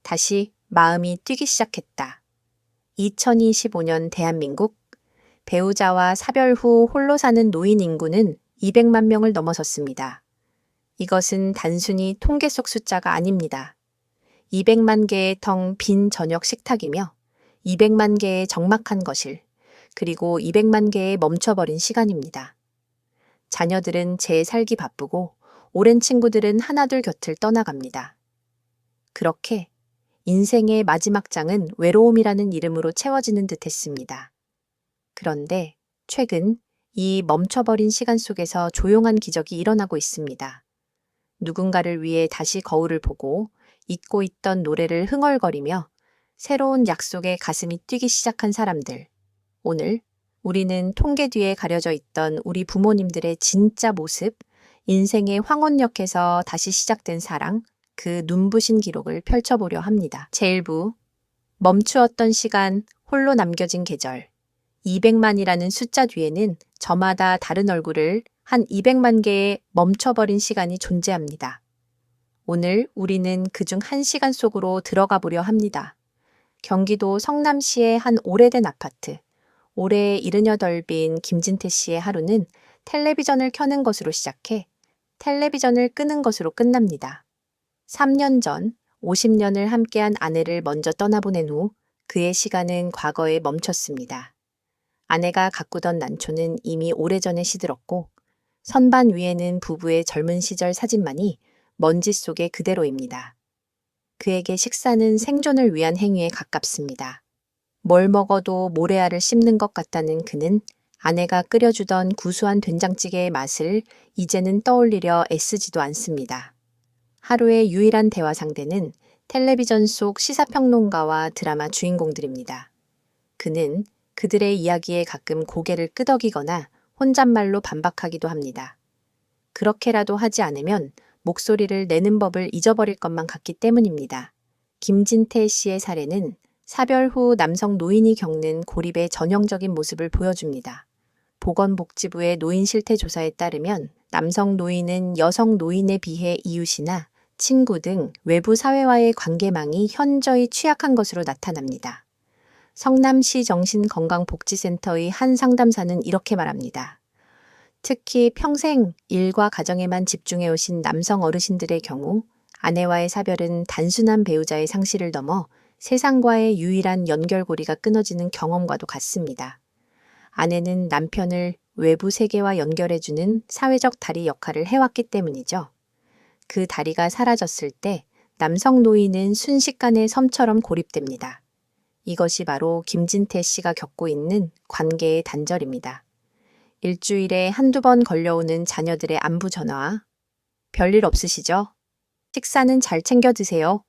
다시 마음이 뛰기 시작했다. 2025년 대한민국 배우자와 사별 후 홀로 사는 노인 인구는 200만 명을 넘어섰습니다. 이것은 단순히 통계 속 숫자가 아닙니다. 200만 개의 텅 빈 저녁 식탁이며 200만 개의 적막한 거실, 그리고 200만 개의 멈춰버린 시간입니다. 자녀들은 재살기 바쁘고 오랜 친구들은 하나둘 곁을 떠나갑니다. 그렇게 인생의 마지막 장은 외로움이라는 이름으로 채워지는 듯 했습니다. 그런데 최근 이 멈춰버린 시간 속에서 조용한 기적이 일어나고 있습니다. 누군가를 위해 다시 거울을 보고 잊고 있던 노래를 흥얼거리며 새로운 약속에 가슴이 뛰기 시작한 사람들. 오늘 우리는 통계 뒤에 가려져 있던 우리 부모님들의 진짜 모습, 인생의 황혼역에서 다시 시작된 사랑, 그 눈부신 기록을 펼쳐보려 합니다. 제1부, 멈추었던 시간, 홀로 남겨진 계절. 200만이라는 숫자 뒤에는 저마다 다른 얼굴을 한 200만 개의 멈춰버린 시간이 존재합니다. 오늘 우리는 그중 한 시간 속으로 들어가 보려 합니다. 경기도 성남시의 한 오래된 아파트. 올해 78빈 김진태 씨의 하루는 텔레비전을 켜는 것으로 시작해 텔레비전을 끄는 것으로 끝납니다. 3년 전 50년을 함께한 아내를 먼저 떠나보낸 후 그의 시간은 과거에 멈췄습니다. 아내가 가꾸던 난초는 이미 오래전에 시들었고 선반 위에는 부부의 젊은 시절 사진만이 먼지 속에 그대로입니다. 그에게 식사는 생존을 위한 행위에 가깝습니다. 뭘 먹어도 모래알을 씹는 것 같다는 그는 아내가 끓여주던 구수한 된장찌개의 맛을 이제는 떠올리려 애쓰지도 않습니다. 하루의 유일한 대화 상대는 텔레비전 속 시사평론가와 드라마 주인공들입니다. 그는 그들의 이야기에 가끔 고개를 끄덕이거나 혼잣말로 반박하기도 합니다. 그렇게라도 하지 않으면 목소리를 내는 법을 잊어버릴 것만 같기 때문입니다. 김진태 씨의 사례는 사별 후 남성 노인이 겪는 고립의 전형적인 모습을 보여줍니다. 보건복지부의 노인 실태 조사에 따르면 남성 노인은 여성 노인에 비해 이웃이나 친구 등 외부 사회와의 관계망이 현저히 취약한 것으로 나타납니다. 성남시 정신건강복지센터의 한 상담사는 이렇게 말합니다. 특히 평생 일과 가정에만 집중해 오신 남성 어르신들의 경우 아내와의 사별은 단순한 배우자의 상실을 넘어 세상과의 유일한 연결고리가 끊어지는 경험과도 같습니다. 아내는 남편을 외부 세계와 연결해주는 사회적 다리 역할을 해왔기 때문이죠. 그 다리가 사라졌을 때 남성 노인은 순식간에 섬처럼 고립됩니다. 이것이 바로 김진태 씨가 겪고 있는 관계의 단절입니다. 일주일에 한두 번 걸려오는 자녀들의 안부 전화와 별일 없으시죠? 식사는 잘 챙겨 드세요.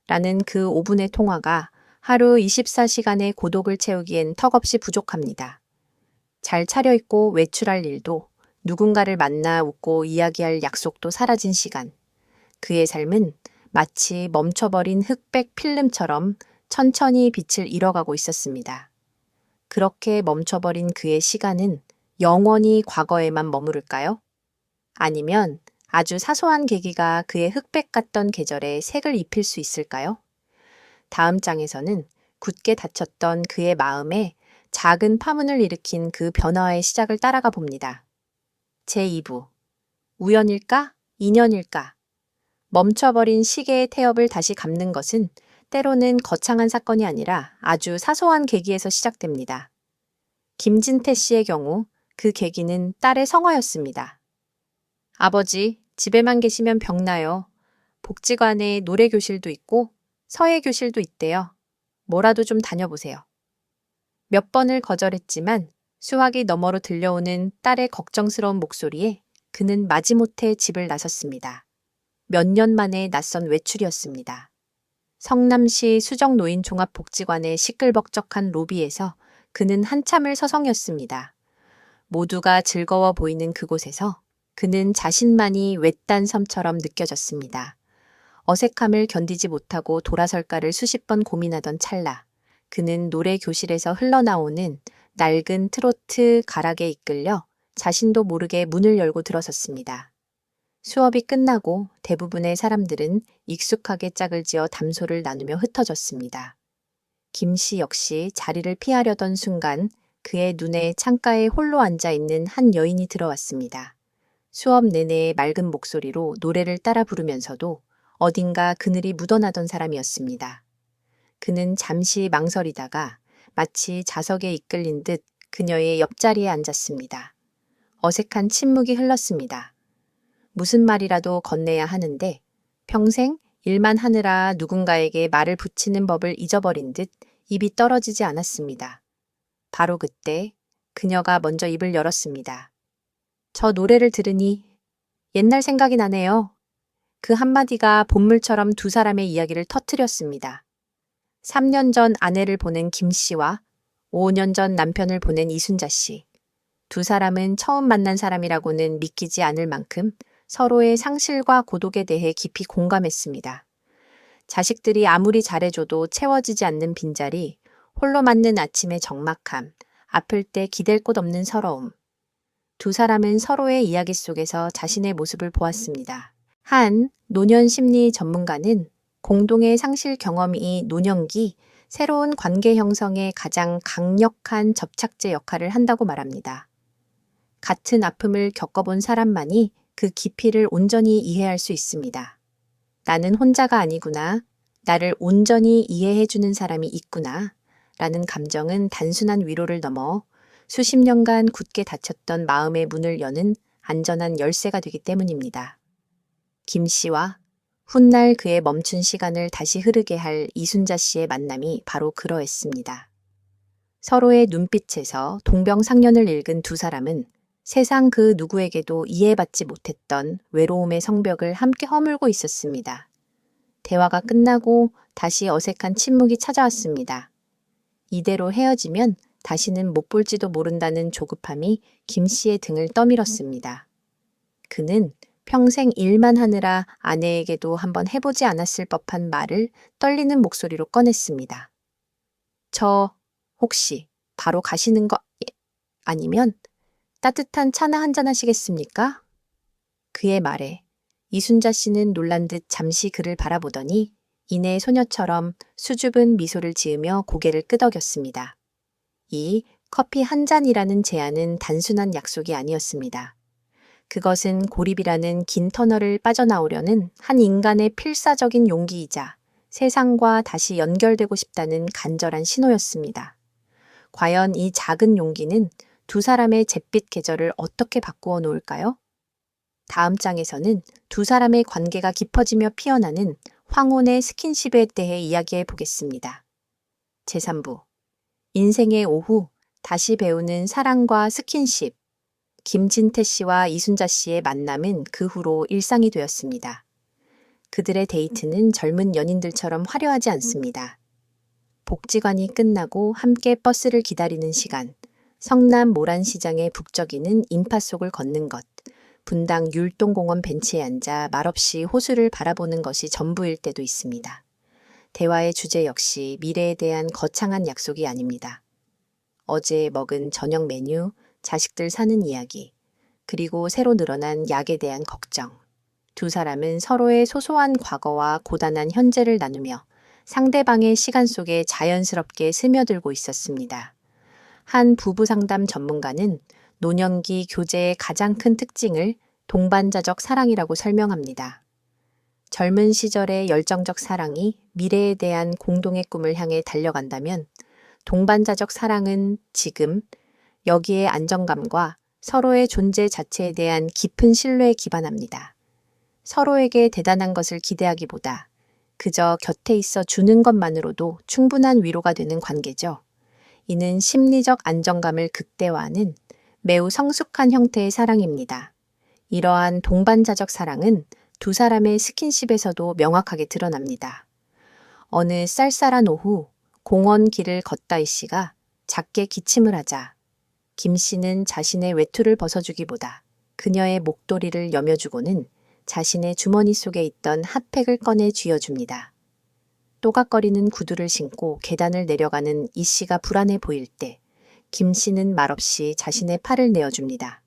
라는 그 5분의 통화가 하루 24시간의 고독을 채우기엔 턱없이 부족합니다. 잘 차려입고 외출할 일도, 누군가를 만나 웃고 이야기할 약속도 사라진 시간. 그의 삶은 마치 멈춰버린 흑백 필름처럼 천천히 빛을 잃어가고 있었습니다. 그렇게 멈춰버린 그의 시간은 영원히 과거에만 머무를까요? 아니면 아주 사소한 계기가 그의 흑백 같던 계절에 색을 입힐 수 있을까요? 다음 장에서는 굳게 닫혔던 그의 마음에 작은 파문을 일으킨 그 변화의 시작을 따라가 봅니다. 제2부. 우연일까? 인연일까? 멈춰버린 시계의 태엽을 다시 감는 것은 때로는 거창한 사건이 아니라 아주 사소한 계기에서 시작됩니다. 김진태 씨의 경우 그 계기는 딸의 성화였습니다. 아버지, 집에만 계시면 병나요. 복지관에 노래교실도 있고 서예교실도 있대요. 뭐라도 좀 다녀보세요. 몇 번을 거절했지만 수화기 너머로 들려오는 딸의 걱정스러운 목소리에 그는 마지못해 집을 나섰습니다. 몇 년 만에 낯선 외출이었습니다. 성남시 수정노인종합복지관의 시끌벅적한 로비에서 그는 한참을 서성였습니다. 모두가 즐거워 보이는 그곳에서 그는 자신만이 외딴 섬처럼 느껴졌습니다. 어색함을 견디지 못하고 돌아설까를 수십 번 고민하던 찰나, 그는 노래 교실에서 흘러나오는 낡은 트로트 가락에 이끌려 자신도 모르게 문을 열고 들어섰습니다. 수업이 끝나고 대부분의 사람들은 익숙하게 짝을 지어 담소를 나누며 흩어졌습니다. 김 씨 역시 자리를 피하려던 순간 그의 눈에 창가에 홀로 앉아 있는 한 여인이 들어왔습니다. 수업 내내 맑은 목소리로 노래를 따라 부르면서도 어딘가 그늘이 묻어나던 사람이었습니다. 그는 잠시 망설이다가 마치 자석에 이끌린 듯 그녀의 옆자리에 앉았습니다. 어색한 침묵이 흘렀습니다. 무슨 말이라도 건네야 하는데 평생 일만 하느라 누군가에게 말을 붙이는 법을 잊어버린 듯 입이 떨어지지 않았습니다. 바로 그때 그녀가 먼저 입을 열었습니다. 저 노래를 들으니 옛날 생각이 나네요. 그 한마디가 본물처럼 두 사람의 이야기를 터뜨렸습니다. 3년 전 아내를 보낸 김 씨와 5년 전 남편을 보낸 이순자 씨. 두 사람은 처음 만난 사람이라고는 믿기지 않을 만큼 서로의 상실과 고독에 대해 깊이 공감했습니다. 자식들이 아무리 잘해줘도 채워지지 않는 빈자리, 홀로 맞는 아침의 적막함, 아플 때 기댈 곳 없는 서러움. 두 사람은 서로의 이야기 속에서 자신의 모습을 보았습니다. 한 노년 심리 전문가는 공동의 상실 경험이 노년기 새로운 관계 형성에 가장 강력한 접착제 역할을 한다고 말합니다. 같은 아픔을 겪어본 사람만이 그 깊이를 온전히 이해할 수 있습니다. 나는 혼자가 아니구나. 나를 온전히 이해해주는 사람이 있구나. 라는 감정은 단순한 위로를 넘어 수십 년간 굳게 닫혔던 마음의 문을 여는 안전한 열쇠가 되기 때문입니다. 김 씨와 훗날 그의 멈춘 시간을 다시 흐르게 할 이순자 씨의 만남이 바로 그러했습니다. 서로의 눈빛에서 동병상련을 읽은 두 사람은 세상 그 누구에게도 이해받지 못했던 외로움의 성벽을 함께 허물고 있었습니다. 대화가 끝나고 다시 어색한 침묵이 찾아왔습니다. 이대로 헤어지면 다시는 못 볼지도 모른다는 조급함이 김 씨의 등을 떠밀었습니다. 그는 평생 일만 하느라 아내에게도 한번 해보지 않았을 법한 말을 떨리는 목소리로 꺼냈습니다. 저 혹시 바로 가시는 거 아니면 따뜻한 차나 한잔 하시겠습니까? 그의 말에 이순자 씨는 놀란 듯 잠시 그를 바라보더니 이내 소녀처럼 수줍은 미소를 지으며 고개를 끄덕였습니다. 이 커피 한 잔이라는 제안은 단순한 약속이 아니었습니다. 그것은 고립이라는 긴 터널을 빠져나오려는 한 인간의 필사적인 용기이자 세상과 다시 연결되고 싶다는 간절한 신호였습니다. 과연 이 작은 용기는 두 사람의 잿빛 계절을 어떻게 바꾸어 놓을까요? 다음 장에서는 두 사람의 관계가 깊어지며 피어나는 황혼의 스킨십에 대해 이야기해 보겠습니다. 제3부 인생의 오후 다시 배우는 사랑과 스킨십. 김진태 씨와 이순자 씨의 만남은 그 후로 일상이 되었습니다. 그들의 데이트는 젊은 연인들처럼 화려하지 않습니다. 복지관이 끝나고 함께 버스를 기다리는 시간, 성남 모란시장의 북적이는 인파 속을 걷는 것, 분당 율동공원 벤치에 앉아 말없이 호수를 바라보는 것이 전부일 때도 있습니다. 대화의 주제 역시 미래에 대한 거창한 약속이 아닙니다. 어제 먹은 저녁 메뉴, 자식들 사는 이야기, 그리고 새로 늘어난 약에 대한 걱정. 두 사람은 서로의 소소한 과거와 고단한 현재를 나누며 상대방의 시간 속에 자연스럽게 스며들고 있었습니다. 한 부부 상담 전문가는 노년기 교제의 가장 큰 특징을 동반자적 사랑이라고 설명합니다. 젊은 시절의 열정적 사랑이 미래에 대한 공동의 꿈을 향해 달려간다면 동반자적 사랑은 지금 여기에 안정감과 서로의 존재 자체에 대한 깊은 신뢰에 기반합니다. 서로에게 대단한 것을 기대하기보다 그저 곁에 있어 주는 것만으로도 충분한 위로가 되는 관계죠. 이는 심리적 안정감을 극대화하는 매우 성숙한 형태의 사랑입니다. 이러한 동반자적 사랑은 두 사람의 스킨십에서도 명확하게 드러납니다. 어느 쌀쌀한 오후 공원 길을 걷다 이 씨가 작게 기침을 하자 김 씨는 자신의 외투를 벗어주기보다 그녀의 목도리를 여며주고는 자신의 주머니 속에 있던 핫팩을 꺼내 쥐어줍니다. 또각거리는 구두를 신고 계단을 내려가는 이 씨가 불안해 보일 때 김 씨는 말없이 자신의 팔을 내어줍니다.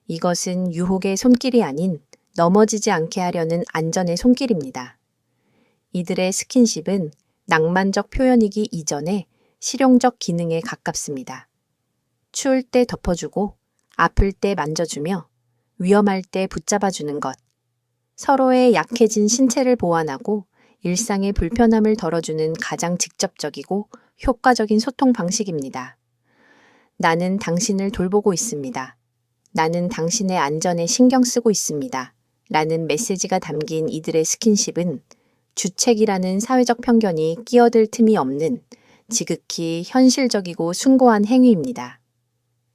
이것은 유혹의 손길이 아닌 넘어지지 않게 하려는 안전의 손길입니다. 이들의 스킨십은 낭만적 표현이기 이전에 실용적 기능에 가깝습니다. 추울 때 덮어주고, 아플 때 만져주며, 위험할 때 붙잡아주는 것. 서로의 약해진 신체를 보완하고 일상의 불편함을 덜어주는 가장 직접적이고 효과적인 소통 방식입니다. 나는 당신을 돌보고 있습니다. 나는 당신의 안전에 신경 쓰고 있습니다. 라는 메시지가 담긴 이들의 스킨십은 주책이라는 사회적 편견이 끼어들 틈이 없는 지극히 현실적이고 숭고한 행위입니다.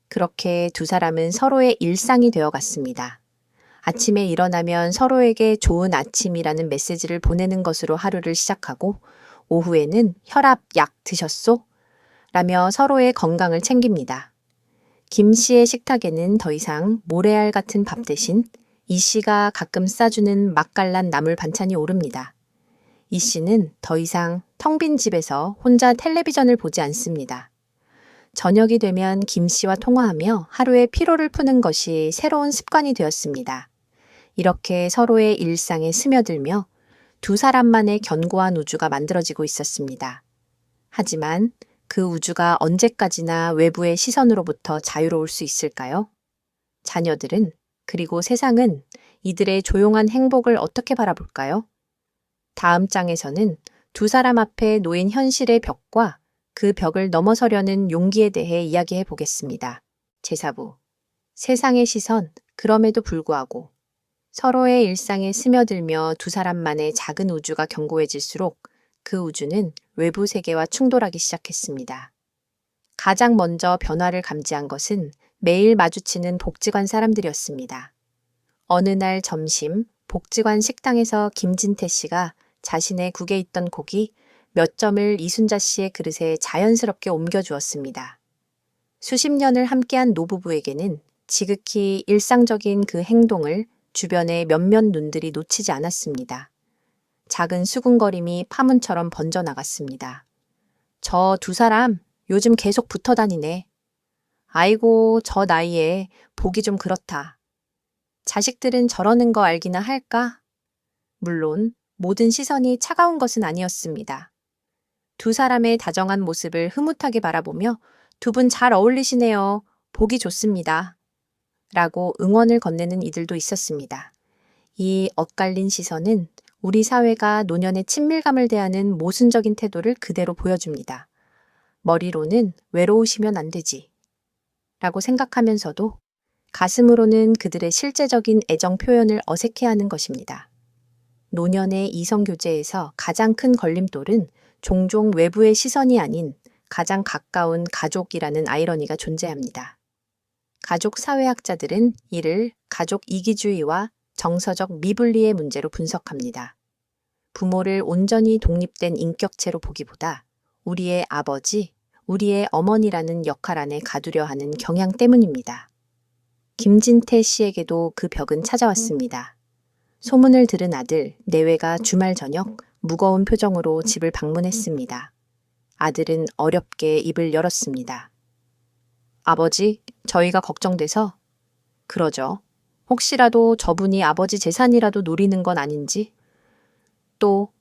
그렇게 두 사람은 서로의 일상이 되어갔습니다. 아침에 일어나면 서로에게 좋은 아침이라는 메시지를 보내는 것으로 하루를 시작하고 오후에는 혈압 약 드셨소? 라며 서로의 건강을 챙깁니다. 김 씨의 식탁에는 더 이상 모래알 같은 밥 대신 이 씨가 가끔 싸주는 맛깔난 나물 반찬이 오릅니다. 이 씨는 더 이상 텅 빈 집에서 혼자 텔레비전을 보지 않습니다. 저녁이 되면 김 씨와 통화하며 하루의 피로를 푸는 것이 새로운 습관이 되었습니다. 이렇게 서로의 일상에 스며들며 두 사람만의 견고한 우주가 만들어지고 있었습니다. 하지만 그 우주가 언제까지나 외부의 시선으로부터 자유로울 수 있을까요? 자녀들은, 그리고 세상은 이들의 조용한 행복을 어떻게 바라볼까요? 다음 장에서는 두 사람 앞에 놓인 현실의 벽과 그 벽을 넘어서려는 용기에 대해 이야기해 보겠습니다. 제4부. 세상의 시선, 그럼에도 불구하고. 서로의 일상에 스며들며 두 사람만의 작은 우주가 견고해질수록 그 우주는 외부 세계와 충돌하기 시작했습니다. 가장 먼저 변화를 감지한 것은 매일 마주치는 복지관 사람들이었습니다. 어느 날 점심, 복지관 식당에서 김진태 씨가 자신의 국에 있던 고기 몇 점을 이순자 씨의 그릇에 자연스럽게 옮겨주었습니다. 수십 년을 함께한 노부부에게는 지극히 일상적인 그 행동을 주변의 몇몇 눈들이 놓치지 않았습니다. 작은 수군거림이 파문처럼 번져나갔습니다. 저 두 사람 요즘 계속 붙어 다니네. 아이고, 저 나이에 보기 좀 그렇다. 자식들은 저러는 거 알기나 할까? 물론 모든 시선이 차가운 것은 아니었습니다. 두 사람의 다정한 모습을 흐뭇하게 바라보며 두 분 잘 어울리시네요. 보기 좋습니다. 라고 응원을 건네는 이들도 있었습니다. 이 엇갈린 시선은 우리 사회가 노년의 친밀감을 대하는 모순적인 태도를 그대로 보여줍니다. 머리로는 외로우시면 안 되지. 라고 생각하면서도 가슴으로는 그들의 실제적인 애정 표현을 어색해하는 것입니다. 노년의 이성교제에서 가장 큰 걸림돌은 종종 외부의 시선이 아닌 가장 가까운 가족이라는 아이러니가 존재합니다. 가족 사회학자들은 이를 가족 이기주의와 정서적 미분리의 문제로 분석합니다. 부모를 온전히 독립된 인격체로 보기보다 우리의 아버지, 우리의 어머니라는 역할 안에 가두려 하는 경향 때문입니다. 김진태 씨에게도 그 벽은 찾아왔습니다. 소문을 들은 아들, 내외가 주말 저녁 무거운 표정으로 집을 방문했습니다. 아들은 어렵게 입을 열었습니다. 아버지, 저희가 걱정돼서. 그러죠. 혹시라도 저분이 아버지 재산이라도 노리는 건 아닌지. 또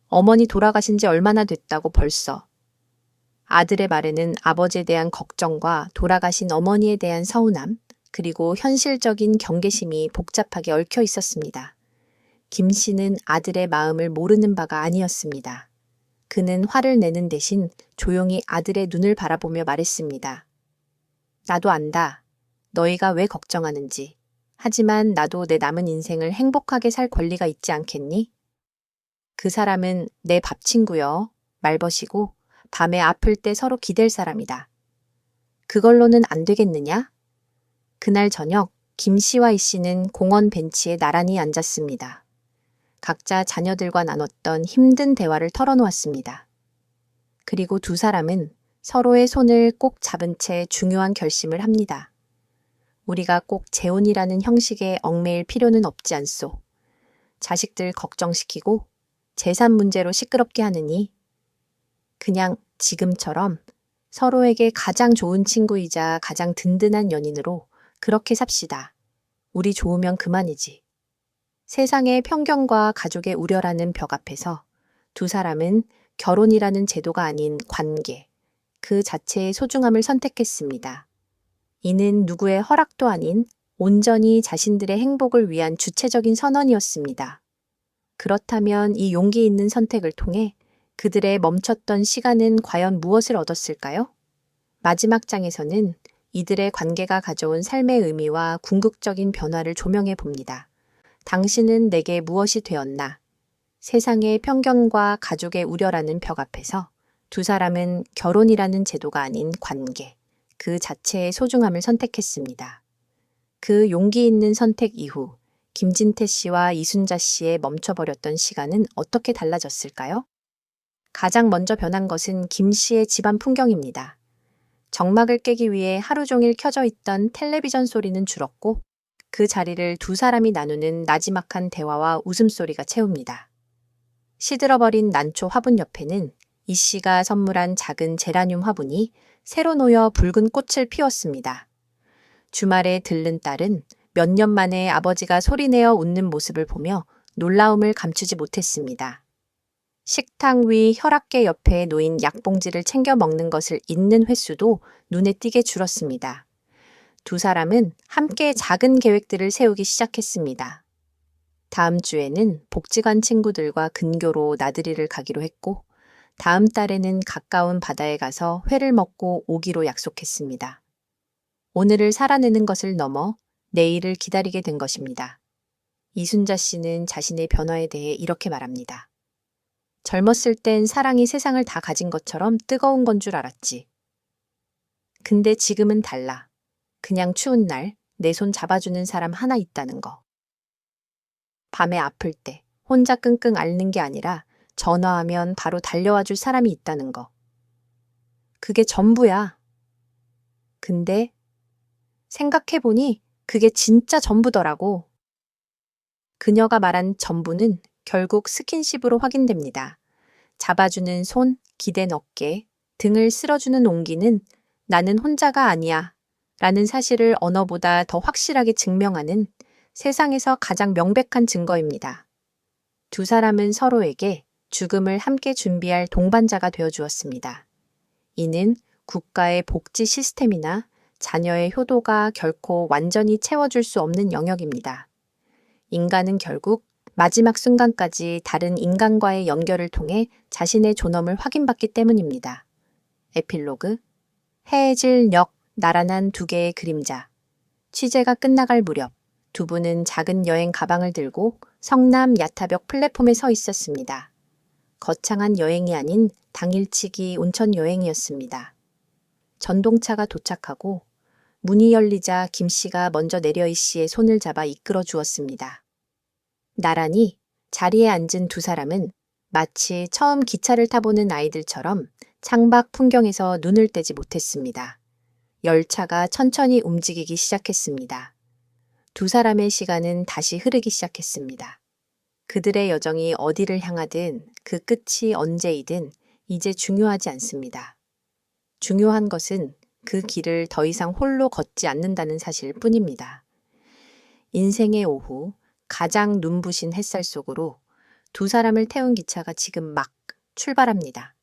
어머니 돌아가신 지 얼마나 됐다고 벌써. 아들의 말에는 아버지에 대한 걱정과 돌아가신 어머니에 대한 서운함, 그리고 현실적인 경계심이 복잡하게 얽혀 있었습니다. 김 씨는 아들의 마음을 모르는 바가 아니었습니다. 그는 화를 내는 대신 조용히 아들의 눈을 바라보며 말했습니다. 나도 안다. 너희가 왜 걱정하는지. 하지만 나도 내 남은 인생을 행복하게 살 권리가 있지 않겠니? 그 사람은 내 밥 친구여. 말벗이고 밤에 아플 때 서로 기댈 사람이다. 그걸로는 안 되겠느냐? 그날 저녁 김 씨와 이 씨는 공원 벤치에 나란히 앉았습니다. 각자 자녀들과 나눴던 힘든 대화를 털어놓았습니다. 그리고 두 사람은 서로의 손을 꼭 잡은 채 중요한 결심을 합니다. 우리가 꼭 재혼이라는 형식에 얽매일 필요는 없지 않소. 자식들 걱정시키고 재산 문제로 시끄럽게 하느니 그냥 지금처럼 서로에게 가장 좋은 친구이자 가장 든든한 연인으로 그렇게 삽시다. 우리 좋으면 그만이지. 세상의 편견과 가족의 우려라는 벽 앞에서 두 사람은 결혼이라는 제도가 아닌 관계, 그 자체의 소중함을 선택했습니다. 이는 누구의 허락도 아닌 온전히 자신들의 행복을 위한 주체적인 선언이었습니다. 그렇다면 이 용기 있는 선택을 통해 그들의 멈췄던 시간은 과연 무엇을 얻었을까요? 마지막 장에서는 이들의 관계가 가져온 삶의 의미와 궁극적인 변화를 조명해 봅니다. 당신은 내게 무엇이 되었나? 세상의 편견과 가족의 우려라는 벽 앞에서 두 사람은 결혼이라는 제도가 아닌 관계, 그 자체의 소중함을 선택했습니다. 그 용기 있는 선택 이후 김진태 씨와 이순자 씨의 멈춰버렸던 시간은 어떻게 달라졌을까요? 가장 먼저 변한 것은 김 씨의 집안 풍경입니다. 정막을 깨기 위해 하루 종일 켜져 있던 텔레비전 소리는 줄었고 그 자리를 두 사람이 나누는 나지막한 대화와 웃음소리가 채웁니다. 시들어버린 난초 화분 옆에는 이 씨가 선물한 작은 제라늄 화분이 새로 놓여 붉은 꽃을 피웠습니다. 주말에 들른 딸은 몇 년 만에 아버지가 소리내어 웃는 모습을 보며 놀라움을 감추지 못했습니다. 식탁 위 혈압계 옆에 놓인 약봉지를 챙겨 먹는 것을 잊는 횟수도 눈에 띄게 줄었습니다. 두 사람은 함께 작은 계획들을 세우기 시작했습니다. 다음 주에는 복지관 친구들과 근교로 나들이를 가기로 했고, 다음 달에는 가까운 바다에 가서 회를 먹고 오기로 약속했습니다. 오늘을 살아내는 것을 넘어 내일을 기다리게 된 것입니다. 이순자 씨는 자신의 변화에 대해 이렇게 말합니다. 젊었을 땐 사랑이 세상을 다 가진 것처럼 뜨거운 건 줄 알았지. 근데 지금은 달라. 그냥 추운 날 내 손 잡아주는 사람 하나 있다는 거. 밤에 아플 때 혼자 끙끙 앓는 게 아니라 전화하면 바로 달려와 줄 사람이 있다는 거. 그게 전부야. 근데 생각해보니 그게 진짜 전부더라고. 그녀가 말한 전부는 결국 스킨십으로 확인됩니다. 잡아주는 손, 기댄 어깨, 등을 쓸어주는 온기는 나는 혼자가 아니야 라는 사실을 언어보다 더 확실하게 증명하는 세상에서 가장 명백한 증거입니다. 두 사람은 서로에게 죽음을 함께 준비할 동반자가 되어 주었습니다. 이는 국가의 복지 시스템이나 자녀의 효도가 결코 완전히 채워줄 수 없는 영역입니다. 인간은 결국 마지막 순간까지 다른 인간과의 연결을 통해 자신의 존엄을 확인받기 때문입니다. 에필로그 해질 역 나란한 두 개의 그림자. 취재가 끝나갈 무렵 두 분은 작은 여행 가방을 들고 성남 야타벽 플랫폼에 서 있었습니다. 거창한 여행이 아닌 당일치기 온천 여행이었습니다. 전동차가 도착하고 문이 열리자 김 씨가 먼저 내려 이 씨의 손을 잡아 이끌어 주었습니다. 나란히 자리에 앉은 두 사람은 마치 처음 기차를 타보는 아이들처럼 창밖 풍경에서 눈을 떼지 못했습니다. 열차가 천천히 움직이기 시작했습니다. 두 사람의 시간은 다시 흐르기 시작했습니다. 그들의 여정이 어디를 향하든 그 끝이 언제이든 이제 중요하지 않습니다. 중요한 것은 그 길을 더 이상 홀로 걷지 않는다는 사실 뿐입니다. 인생의 오후, 가장 눈부신 햇살 속으로 두 사람을 태운 기차가 지금 막 출발합니다.